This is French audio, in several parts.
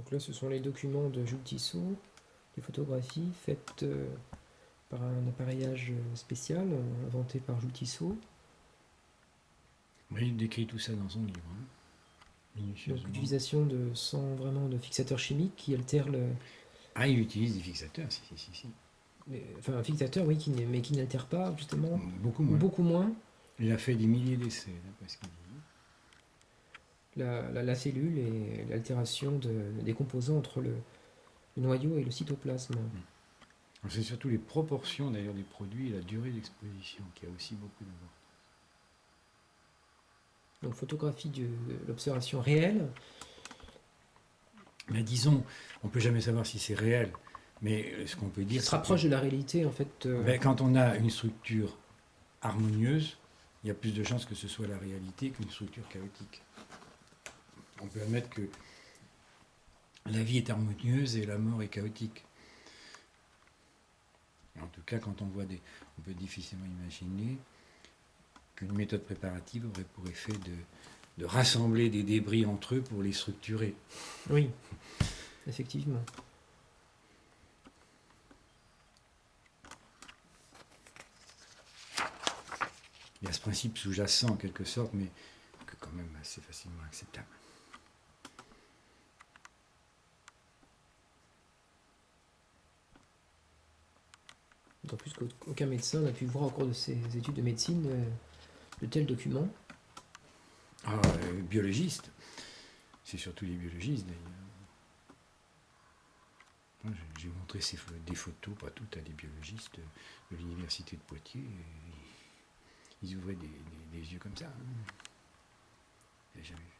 Donc là, ce sont les documents de Jules Tissot, des photographies faites par un appareillage spécial inventé par Jules Tissot. Oui, il décrit tout ça dans son livre, hein, Donc minutieusement. l'utilisation sans vraiment de fixateur chimique qui altère Ah, il utilise des fixateurs, si. enfin un fixateur, oui, mais qui n'altère pas justement, Beaucoup ou moins. beaucoup moins, Il a fait des milliers d'essais, d'après ce qu'il dit. la cellule et l'altération des composants entre le noyau et le cytoplasme. Alors, c'est surtout les proportions d'ailleurs des produits et la durée d'exposition qui a aussi beaucoup d'importance. Donc photographie de l'observation réelle. Mais disons, on ne peut jamais savoir si c'est réel, mais ce qu'on peut Qui dire, se c'est que rapproche de la réalité en fait. quand on a une structure harmonieuse, il y a plus de chances que ce soit la réalité qu'une structure chaotique. On peut admettre que la vie est harmonieuse et la mort est chaotique. En tout cas, quand on voit on peut difficilement imaginer qu'une méthode préparative aurait pour effet de rassembler des débris entre eux pour les structurer. Oui, effectivement. Il y a ce principe sous-jacent en quelque sorte, mais que quand même assez facilement acceptable. D'autant plus qu'aucun médecin n'a pu voir au cours de ses études de médecine de tels documents. Ah, biologiste, c'est surtout les biologistes d'ailleurs. J'ai montré des photos, pas toutes, à des biologistes de l'université de Poitiers. Ils ouvraient des yeux comme ça. Hein. J'ai jamais vu.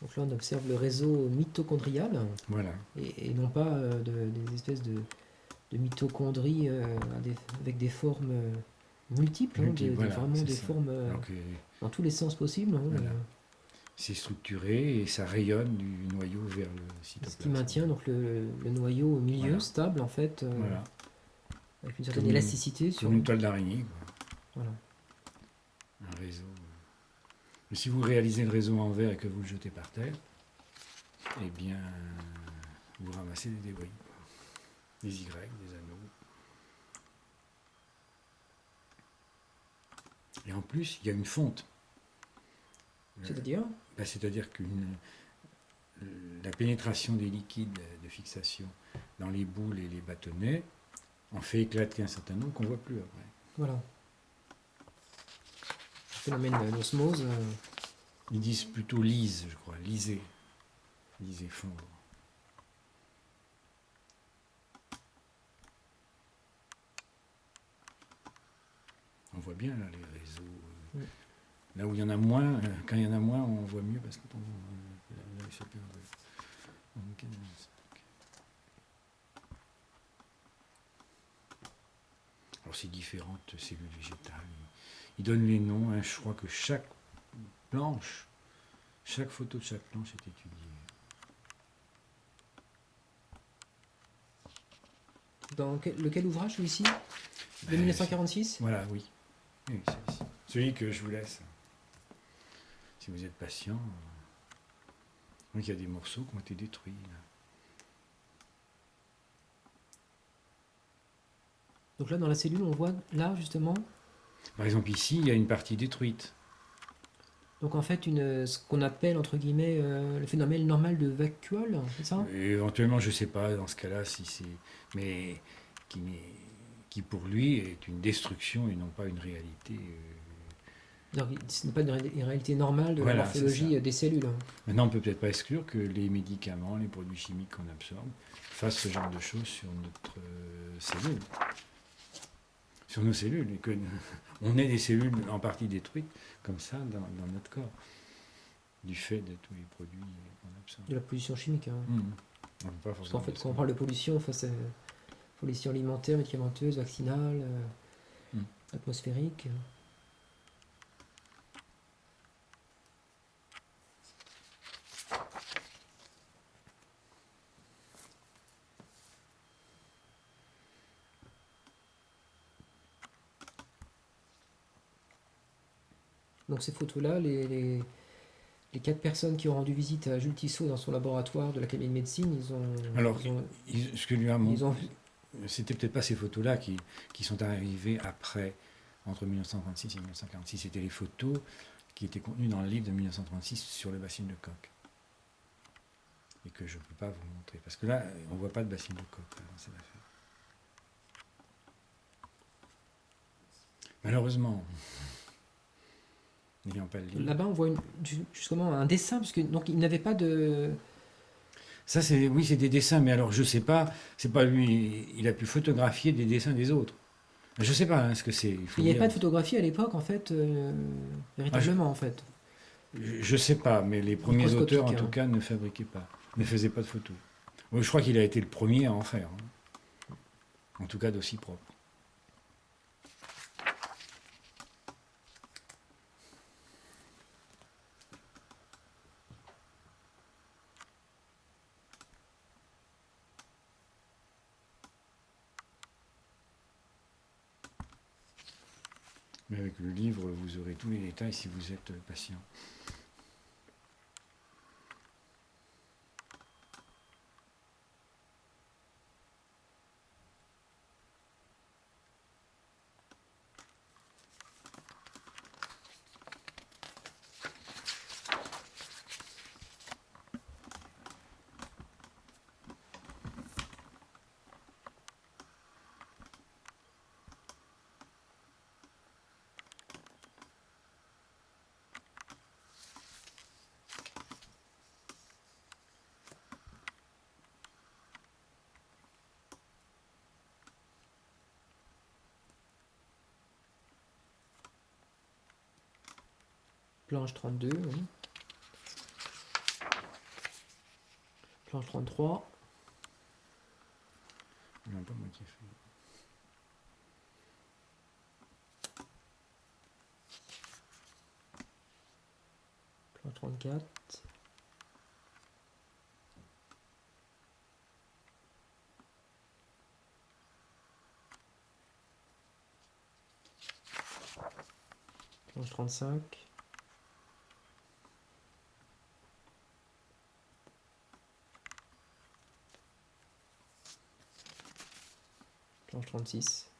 Donc là, on observe le réseau mitochondrial, Voilà. et non pas des espèces de mitochondries avec des formes multiples, Voilà, vraiment c'est des ça. formes dans tous les sens possibles. Hein, Voilà. C'est structuré et ça rayonne du noyau vers le cytoplasme. ce qui maintient donc le noyau au milieu, voilà. stable en fait, Voilà. avec une certaine élasticité. Comme une toile d'araignée. Voilà. Un réseau. Mais si vous réalisez le réseau en verre et que vous le jetez par terre, eh bien, vous ramassez des débris. Des Y, des anneaux. Et en plus, il y a une fonte. C'est-à-dire C'est-à-dire que la pénétration des liquides de fixation dans les boules et les bâtonnets en fait éclater un certain nombre qu'on ne voit plus après. Voilà. Le phénomène d'osmose. Ils disent plutôt lise, je crois, liser. Liser, fondre. On voit bien là les réseaux. Là où il y en a moins, quand il y en a moins, on voit mieux parce que alors c'est différentes cellules végétales. Ils donnent les noms. Hein, je crois que chaque planche, chaque photo de chaque planche est étudiée. Dans lequel ouvrage, celui-ci de 1946 Voilà, oui. Celui que je vous laisse. Si vous êtes patient. Donc il y a des morceaux qui ont été détruits. Là. Donc là, dans la cellule, on voit là, justement. Par exemple, ici, il y a une partie détruite. Donc en fait, ce qu'on appelle, entre guillemets, le phénomène normal de vacuole, c'est ça? Et éventuellement, je ne sais pas dans ce cas-là si c'est... Mais qui pour lui est une destruction et non pas une réalité. Ce n'est pas une réalité normale de la morphologie des cellules. Maintenant, on ne peut peut-être pas exclure que les médicaments, les produits chimiques qu'on absorbe fassent ce genre de choses sur notre cellule. Sur nos cellules. Et que on ait des cellules en partie détruites, comme ça, dans notre corps. Du fait de tous les produits qu'on absorbe. De la pollution chimique. Hein. Parce qu'en fait, quand on parle de pollution, c'est pollution alimentaire, médicamenteuse, vaccinale, atmosphérique. Donc ces photos-là, les 4 personnes qui ont rendu visite à Jules Tissot dans son laboratoire de l'Académie de médecine, Alors, ils ont, ce que lui a ils ont c'était peut-être pas ces photos-là qui sont arrivées après, entre 1936 et 1946. C'était les photos qui étaient contenues dans le livre de 1936 sur le bassine de Koch. Et que je ne peux pas vous montrer. Parce que là, on ne voit pas de bassine de Koch dans cette affaire. Malheureusement, n'ayant pas le livre. là-bas, on voit justement un dessin, parce que donc il n'avait pas de. Ça, oui, c'est des dessins, mais alors je sais pas, c'est pas lui, il a pu photographier des dessins des autres. Je sais pas ce que c'est. Il n'y avait pas de photographie à l'époque, en fait, véritablement, en fait. Je sais pas, mais les premiers auteurs, en tout cas, ne fabriquaient pas, ne faisaient pas de photos. Je crois qu'il a été le premier à en faire, hein. En tout cas d'aussi propre. Mais avec le livre, vous aurez tous les détails si vous êtes patient. Planche 32, oui. Planche 33. Non, pas moi qui ai fait. Planche 34. Planche 35. Planche 36.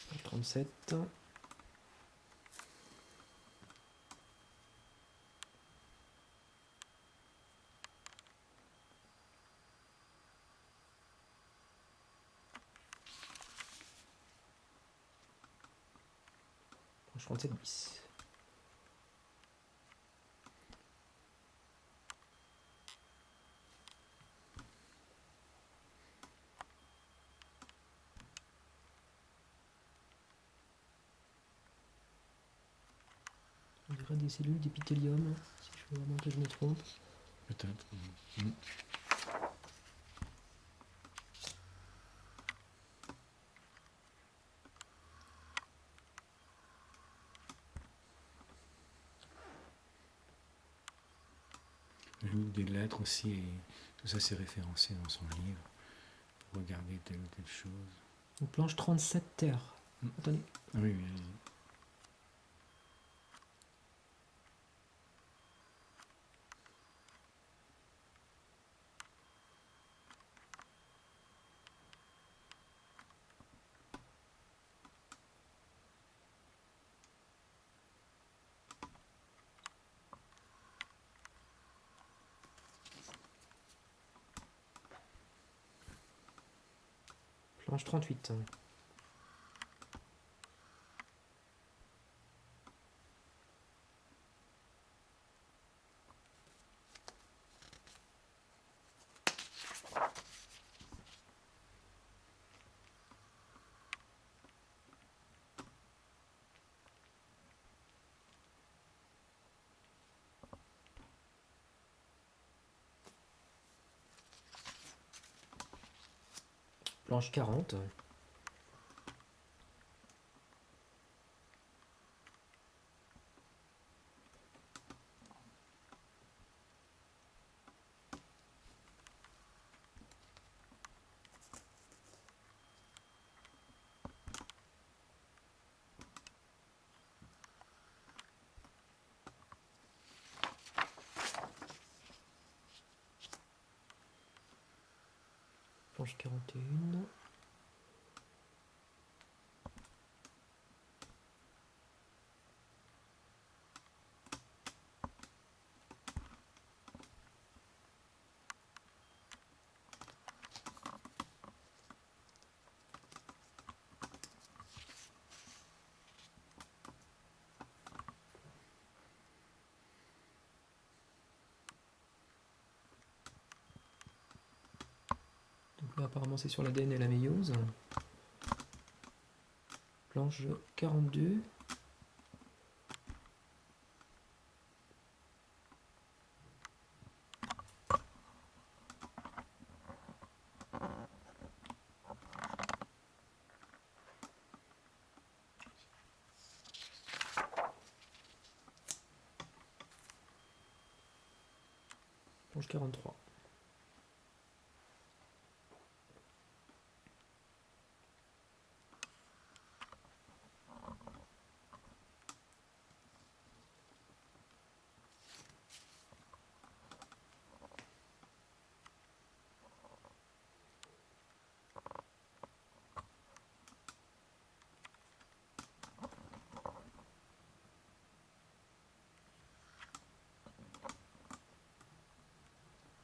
Planche 37. Planche 37 bis. On dirait des cellules d'épithélium, si je veux vraiment que je me trompe. Peut-être. Des lettres aussi, et tout ça c'est référencé dans son livre pour regarder telle ou telle chose. Donc planche 37 terre. Attendez. Ah oui, oui, allez-y. Planche 38. Planche 40. Planche 41. Donc là, apparemment, c'est sur l'ADN et la méiose. Planche 42. Planche 43.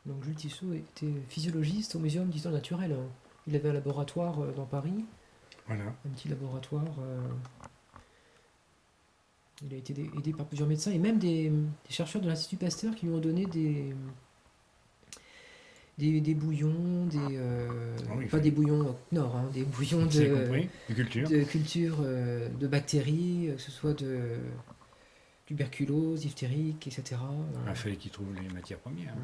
Donc Jules Tissot était physiologiste au Muséum d'histoire naturelle. Il avait un laboratoire dans Paris, Voilà. un petit laboratoire. Il a été aidé par plusieurs médecins et même des chercheurs de l'Institut Pasteur qui lui ont donné des bouillons, Ah oui, pas des bouillons nord, hein, des bouillons c'est compris. De culture. de culture de bactéries, que ce soit de tuberculose, diphtérique, etc. Il fallait qu'ils trouvent les matières premières.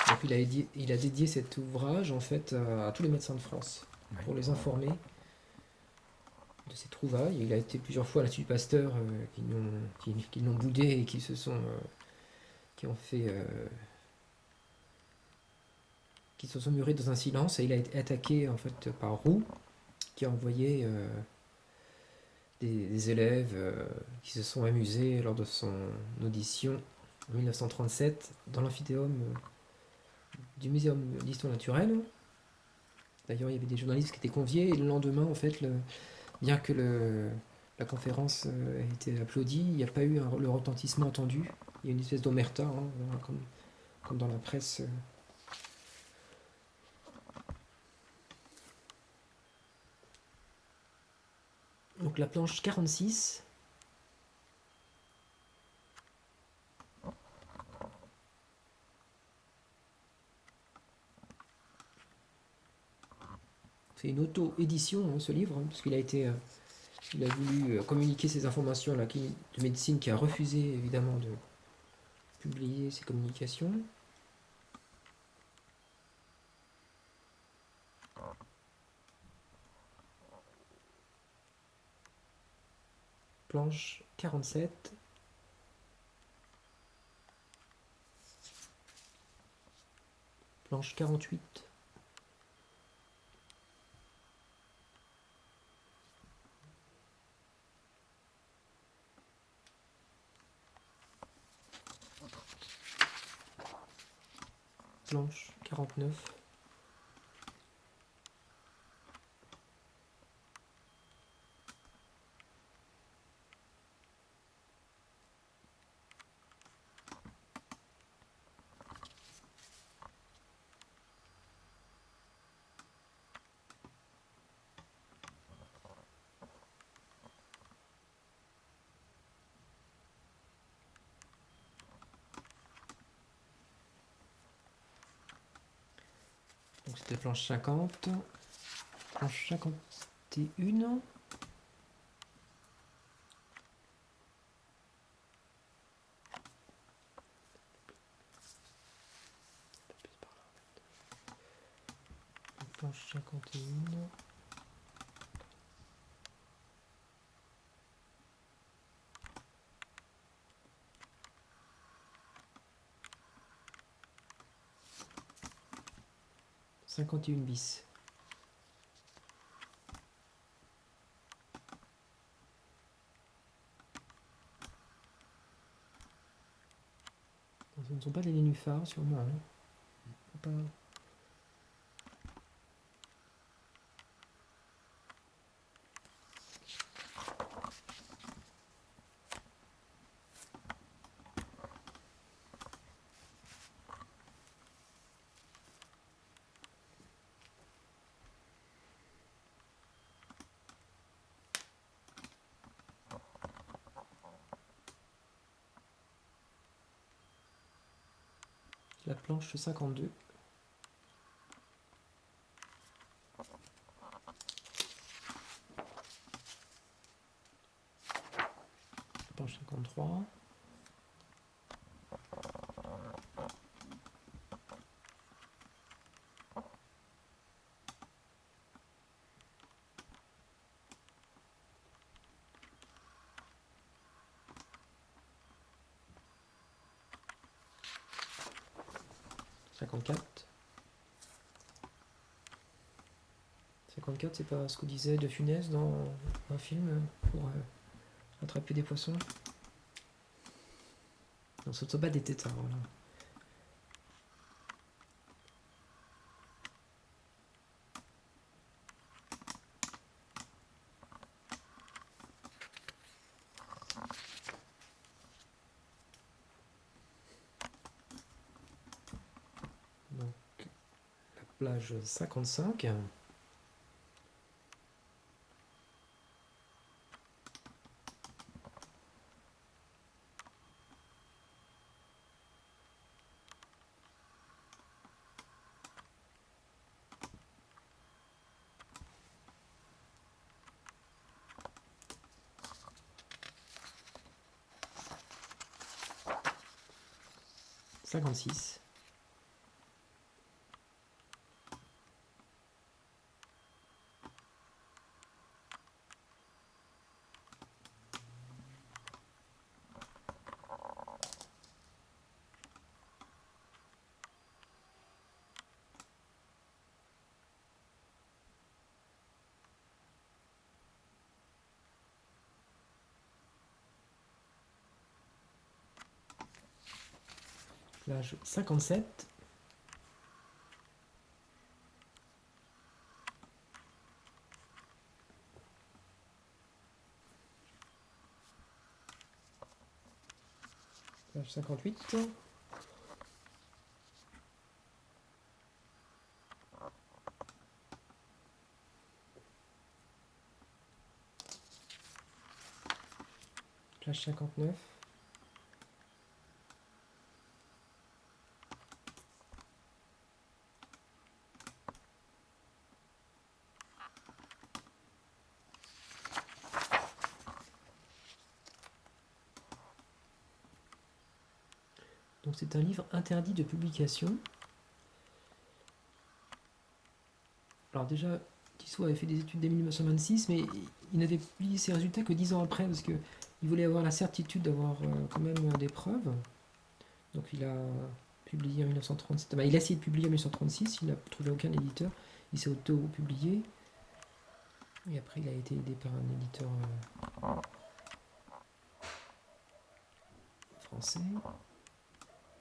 Donc il a dédié cet ouvrage en fait à tous les médecins de France Ouais. pour les informer de ses trouvailles. Il a été plusieurs fois à l'Institut Pasteur qui l'ont boudé et qui se sont murés dans un silence, et il a été attaqué en fait par Roux qui a envoyé des élèves qui se sont amusés lors de son audition en 1937 dans l'amphithéâtre du Muséum d'histoire naturelle. D'ailleurs, il y avait des journalistes qui étaient conviés, et le lendemain, en fait, bien que la conférence ait été applaudie, il n'y a pas eu le retentissement attendu. Il y a une espèce d'omerta, hein, comme dans la presse. Donc la planche 46. C'est une auto-édition, hein, ce livre, hein, parce qu'il a voulu communiquer ces informations à la clinique de médecine, qui a refusé évidemment de publier ces communications. Planche 47. Planche 48. Planche 49. Donc c'était planche 50. Planche 51. Planche 51. bis. Ce ne sont pas des nénuphars, sûrement. Hein. Pas... La planche 52. La planche 53. Cinquante-quatre. 54, c'est pas ce que disait De Funès dans un film pour attraper des poissons. Non, ce ne sont pas des têtards, voilà. Donc, la plage 55. Cinquante-six. Plage 57. Plage 58. Plage 59. Donc c'est un livre interdit de publication. Alors déjà, Tissot avait fait des études dès 1926, mais il n'avait publié ses résultats que 10 ans après, parce qu'il voulait avoir la certitude d'avoir quand même des preuves. Donc il a publié en 1937. Il a essayé de publier en 1936, il n'a trouvé aucun éditeur. Il s'est auto-publié. Et après, il a été aidé par un éditeur français.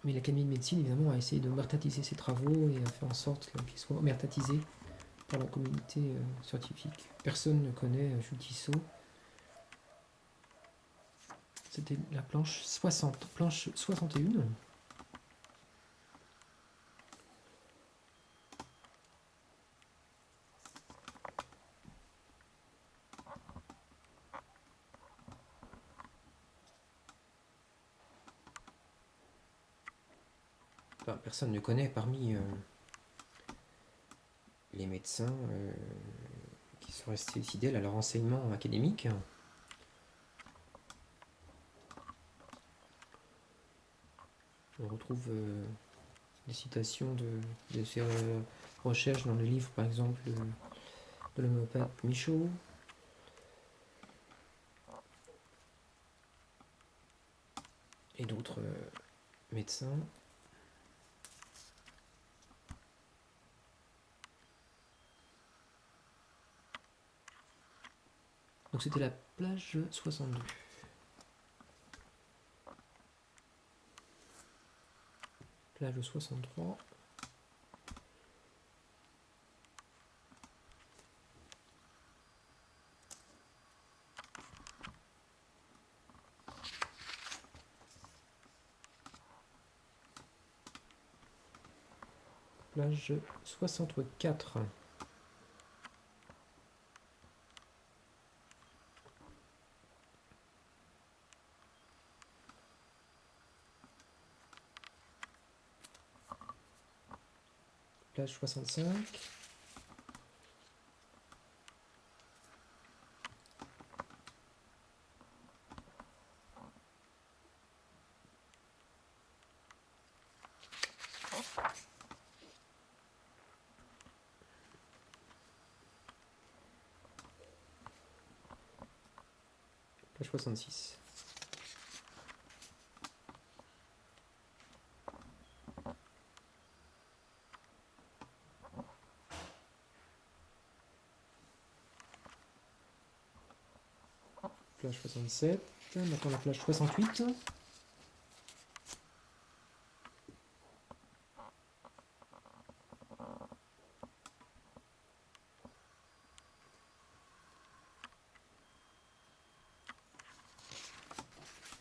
Mais l'Académie de médecine, évidemment, a essayé de mertatiser ses travaux et a fait en sorte qu'ils soient mertatisés par la communauté scientifique. Personne ne connaît Jules Tissot. C'était la planche 60, planche 61. Enfin, personne ne connaît parmi les médecins qui sont restés fidèles à leur enseignement académique. On retrouve des citations de ces recherches dans le livre, par exemple, de l'homéopathe Michaud. Et d'autres médecins. Donc c'était la plage 62. Plage 63. Plage 64. Plage 65. Plage 66. Plage 67. Maintenant la plage 68.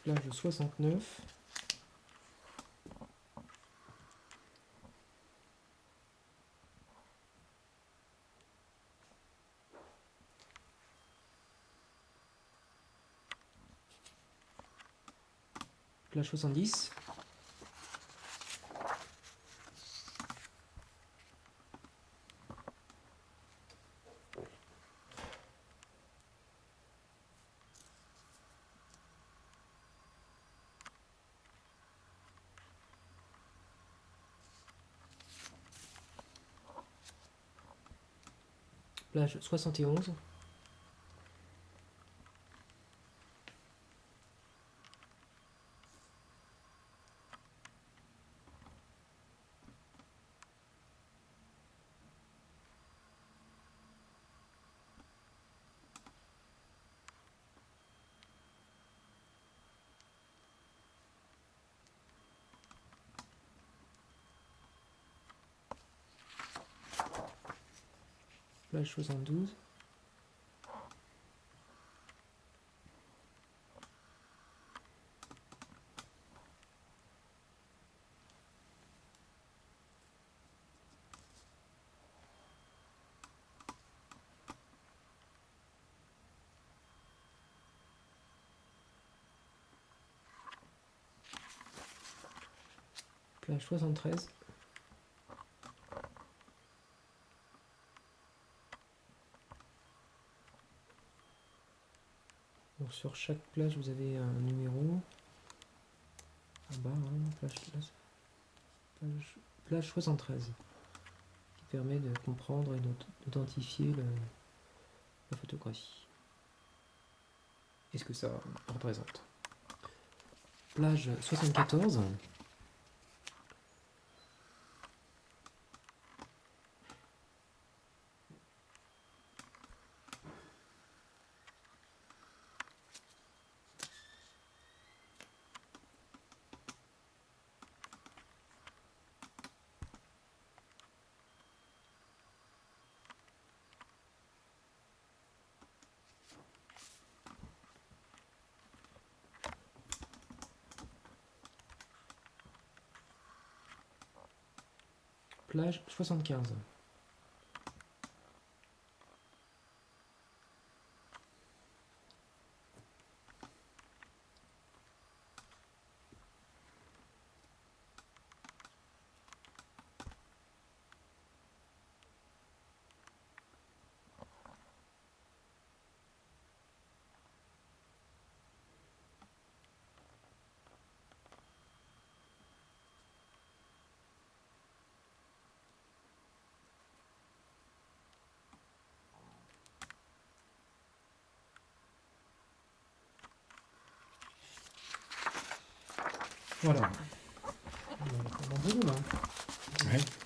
Plage 69. Plage 70. Plage 71. Plage 72. Plage 73. Donc sur chaque plage vous avez un numéro. En bas, hein, plage 73. Qui permet de comprendre et d'identifier la photographie. Et ce que ça représente. Plage 74. Plage 75. Voilà. On a un bon volume, hein. Ouais.